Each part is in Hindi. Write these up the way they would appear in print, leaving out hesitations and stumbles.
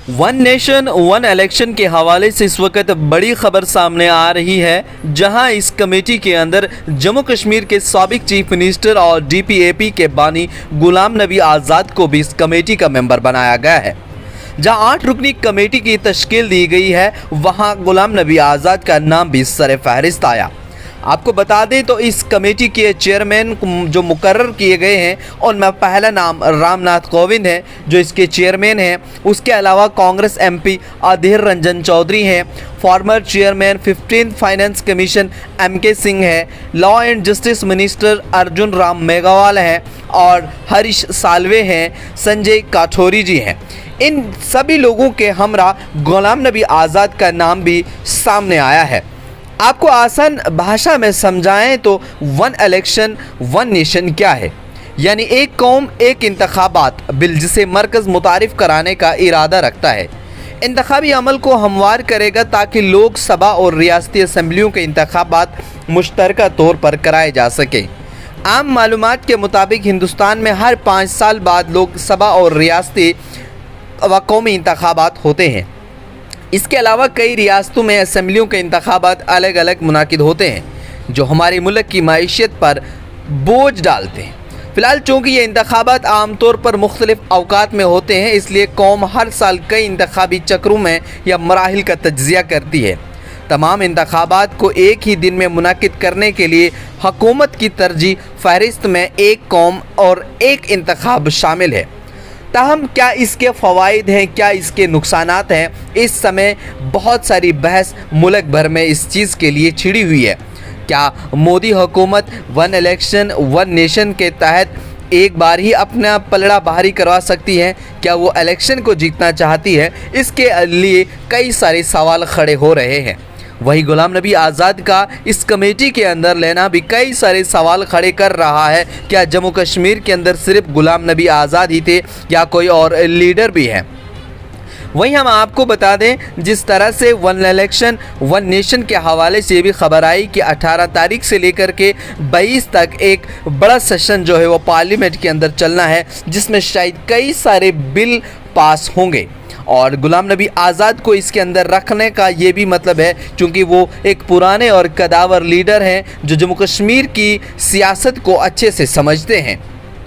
वन नेशन वन इलेक्शन के हवाले से इस वक्त बड़ी खबर सामने आ रही है, जहां इस कमेटी के अंदर जम्मू कश्मीर के साबिक चीफ मिनिस्टर और डीपीएपी के बानी गुलाम नबी आज़ाद को भी इस कमेटी का मेंबर बनाया गया है। जहां 8 रुकनी कमेटी की तश्कील दी गई है, वहां गुलाम नबी आज़ाद का नाम भी सर फहरिस्त आया। आपको बता दें तो इस कमेटी के चेयरमैन जो मुकर्रर किए गए हैं, उनमें पहला नाम रामनाथ कोविंद है जो इसके चेयरमैन हैं। उसके अलावा कांग्रेस एमपी अधीर रंजन चौधरी हैं, former chairman 15th finance commission MK Singh है, law and justice minister Arjun Ram Meghwal हैं और हरीश साल्वे हैं, संजय काठौरी जी हैं। इन सभी लोगों के हमरा गुलाम नबी आज़ाद का नाम भी सामने आया है। आपको आसान भाषा में समझाएं तो वन इलेक्शन वन नेशन क्या है, यानी एक कौम एक इंतखाबात बिल जिसे मरकज़ मुतारिफ कराने का इरादा रखता है। इंतखाबी अमल को हमवार करेगा ताकि लोक सभा और रियासती असम्बलियों के इंतखाबात मुश्तरका तौर पर कराए जा सकें। आम मालूमात के मुताबिक हिंदुस्तान में हर 5 साल बाद लोक सभा और रियासती व कौमी इंतखाबात होते हैं। इसके अलावा कई रियासतों में असम्बलियों के इंतखाबात अलग अलग मुनाकिद होते हैं, जो हमारे मुल्क की मईशत पर बोझ डालते हैं। फ़िलहाल चूँकि ये इंतखाबात आमतौर पर मुख्तलिफ अवकात में होते हैं, इसलिए कौम हर साल कई इंतखाबी चक्रों में या मराहिल का तज्ज़िया करती है। तमाम इंतखाबात को एक ही दिन में मुनाकिद करने के लिए हुकूमत की तरजीह फ़हरिस्त में एक कौम और एक इंतखाब शामिल है। ताहम क्या इसके फ़वाइद हैं, क्या इसके नुकसानात हैं, इस समय बहुत सारी बहस मुल्क भर में इस चीज़ के लिए छिड़ी हुई है। क्या मोदी हुकूमत वन इलेक्शन वन नेशन के तहत एक बार ही अपना पलड़ा बाहरी करवा सकती है? क्या वो इलेक्शन को जीतना चाहती है? इसके लिए कई सारे सवाल खड़े हो रहे हैं। वही गुलाम नबी आज़ाद का इस कमेटी के अंदर लेना भी कई सारे सवाल खड़े कर रहा है। क्या जम्मू कश्मीर के अंदर सिर्फ गुलाम नबी आज़ाद ही थे या कोई और लीडर भी है? वहीं हम आपको बता दें, जिस तरह से वन इलेक्शन वन नेशन के हवाले से भी खबर आई कि 18 तारीख से लेकर के 22 तक एक बड़ा सेशन जो है वो पार्लियामेंट के अंदर चलना है, जिसमें शायद कई सारे बिल पास होंगे। और गुलाम नबी आज़ाद को इसके अंदर रखने का ये भी मतलब है क्योंकि वो एक पुराने और कदावर लीडर हैं जो जम्मू कश्मीर की सियासत को अच्छे से समझते हैं।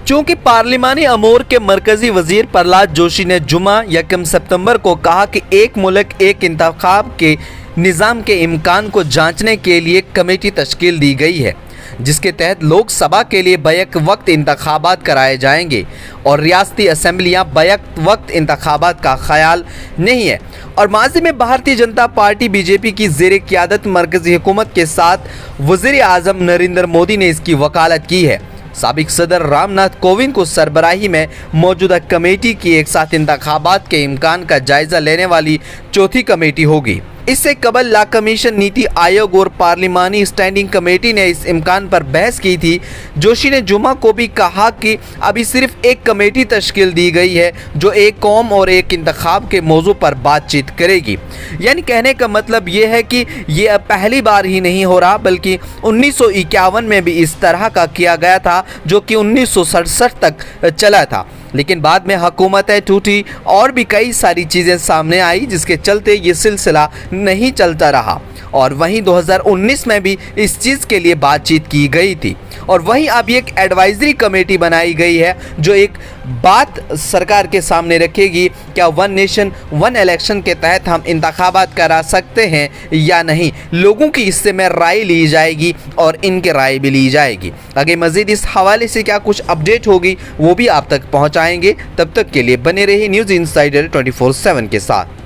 चूँकि पार्लिमानी अमूर के मरकज़ी वज़ीर प्रहलाद जोशी ने जुमा 1 सितंबर को कहा कि एक मुल्क एक इंतखाब के निज़ाम के इम्कान को जांचने के लिए कमेटी तश्कील दी गई है, जिसके तहत लोकसभा के लिए बैक वक्त इंतखाबात कराए जाएंगे और रियासती असम्बलियाँ बैक वक्त इंतखाबात का ख्याल नहीं है। और माजी में भारतीय जनता पार्टी बीजेपी की ज़ेर क़यादत मरकज़ी हुकूमत के साथ वज़ीर आज़म नरेंद्र मोदी ने इसकी वकालत की है। साबिक सदर रामनाथ कोविंद को सरबराही में मौजूदा कमेटी की एक साथ इंतखाबात के इम्कान का जायज़ा लेने वाली चौथी कमेटी होगी। इससे कबल ला कमीशन नीति आयोग और पार्लिमानी स्टैंडिंग कमेटी ने इस इम्कान पर बहस की थी। जोशी ने जुमा को भी कहा कि अभी सिर्फ एक कमेटी तश्कील दी गई है जो एक कौम और एक इंतखाब के मौजू पर बातचीत करेगी। यानी कहने का मतलब ये है कि ये अब पहली बार ही नहीं हो रहा, बल्कि 1951 में भी इस तरह का किया गया था, जो कि 1967 तक चला था। लेकिन बाद में हुकूमतें टूटी और भी कई सारी चीज़ें सामने आई, जिसके चलते ये सिलसिला नहीं चलता रहा। और वहीं 2019 में भी इस चीज़ के लिए बातचीत की गई थी। और वहीं अब एक एडवाइजरी कमेटी बनाई गई है जो एक बात सरकार के सामने रखेगी, क्या वन नेशन वन इलेक्शन के तहत हम इंतखाबात करा सकते हैं या नहीं। लोगों की इससे में राय ली जाएगी और इनके राय भी ली जाएगी। आगे मज़ीद इस हवाले से क्या कुछ अपडेट होगी वो भी आप तक पहुँचाएँगे। तब तक के लिए बने रहिए न्यूज़ इनसाइडर 24/7 के साथ।